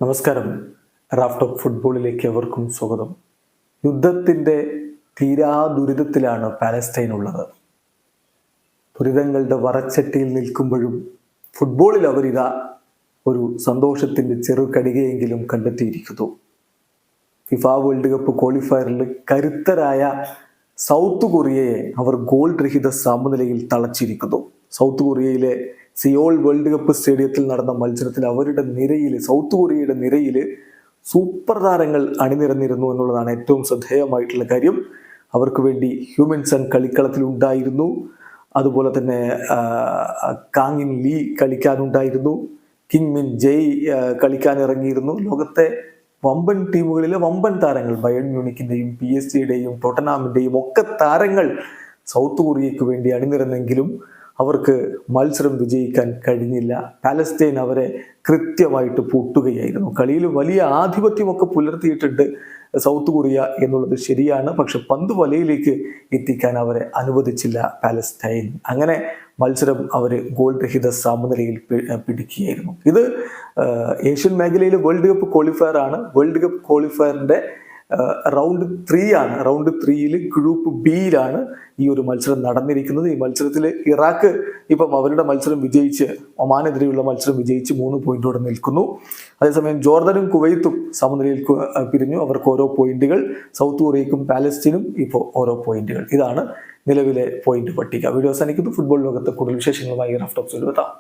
നമസ്കാരം. Raft of ഫുട്ബോളിലേക്ക് എവർക്കും സ്വാഗതം. യുദ്ധത്തിൻ്റെ ദുരിതത്തിലാണ് പാലസ്തീൻ ഉള്ളത്. ദുരിതങ്ങളുടെ വറച്ചട്ടിയിൽ നിൽക്കുമ്പോഴും ഫുട്ബോളിൽ അവരിതാ ഒരു സന്തോഷത്തിൻ്റെ ചെറുകടികയെങ്കിലും കണ്ടെത്തിയിരിക്കുന്നു. ഫിഫ വേൾഡ് കപ്പ് ക്വാളിഫയറിൽ കരുത്തരായ സൗത്ത് കൊറിയയെ അവർ ഗോൾ രഹിത സമനിലയിൽ തളച്ചിരിക്കുന്നു. സൗത്ത് കൊറിയയിലെ സിയോൾ വേൾഡ് കപ്പ് സ്റ്റേഡിയത്തിൽ നടന്ന മത്സരത്തിൽ അവരുടെ നിരയിൽ, സൗത്ത് കൊറിയയുടെ നിരയിൽ സൂപ്പർ താരങ്ങൾ അണിനിരന്നിരുന്നു എന്നുള്ളതാണ് ഏറ്റവും ശ്രദ്ധേയമായിട്ടുള്ള കാര്യം. അവർക്ക് വേണ്ടി ഹ്യൂമിൻസൺ കളിക്കളത്തിൽ ഉണ്ടായിരുന്നു. അതുപോലെ തന്നെ കാങ് ഇൻ ലീ കളിക്കാനുണ്ടായിരുന്നു. കിങ് മിൻ ജയ് കളിക്കാൻ ഇറങ്ങിയിരുന്നു. ലോകത്തെ വമ്പൻ ടീമുകളിലെ വമ്പൻ താരങ്ങൾ, ബയേൺ മ്യൂണിക്കിൻ്റെയും PSG-യുടെയും ടോട്ടനാമിൻ്റെയും ഒക്കെ താരങ്ങൾ സൗത്ത് കൊറിയയ്ക്ക് വേണ്ടി അണിനിരന്നെങ്കിലും അവർക്ക് മത്സരം വിജയിക്കാൻ കഴിഞ്ഞില്ല. പാലസ്തീൻ അവരെ കൃത്യമായിട്ട് പൂട്ടുകയായിരുന്നു. കളിയിൽ വലിയ ആധിപത്യമൊക്കെ പുലർത്തിയിട്ടുണ്ട് സൗത്ത് കൊറിയ എന്നുള്ളത് ശരിയാണ്. പക്ഷെ പന്ത് വലയിലേക്ക് എത്തിക്കാൻ അവരെ അനുവദിച്ചില്ല പാലസ്തീൻ. അങ്ങനെ മത്സരം അവർ ഗോൾ രഹിത സമനിലയിൽ പിടിക്കുകയായിരുന്നു. ഇത് ഏഷ്യൻ മേഖലയിലെ വേൾഡ് കപ്പ് ക്വാളിഫയർ ആണ്. വേൾഡ് കപ്പ് ക്വാളിഫയറിൻ്റെ റൗണ്ട് 3 ആണ്. റൗണ്ട് 3 ഗ്രൂപ്പ് ബിയിലാണ് ഈ ഒരു മത്സരം നടന്നിരിക്കുന്നത്. ഈ മത്സരത്തിൽ ഇറാഖ് ഇപ്പം അവരുടെ മത്സരം വിജയിച്ച്, ഒമാനെതിരെയുള്ള മത്സരം വിജയിച്ച് 3 പോയിന്റോടെ നിൽക്കുന്നു. അതേസമയം ജോർദനും കുവൈത്തും സമനിലയിൽ പിരിഞ്ഞു. അവർക്ക് ഓരോ പോയിന്റുകൾ. സൗത്ത് കൊറിയയ്ക്കും പാലസ്തീനും ഇപ്പോൾ ഓരോ പോയിന്റുകൾ. ഇതാണ് നിലവിലെ പോയിന്റ് പട്ടിക. വീഡിയോ അവസാനിക്കുന്നു. ഫുട്ബോൾ ലോകത്തെ കൂടുതൽ വിശേഷങ്ങളുമായി റാഫ്റ്റ് ഓഫ് ഫുട്ബോൾ എത്താം.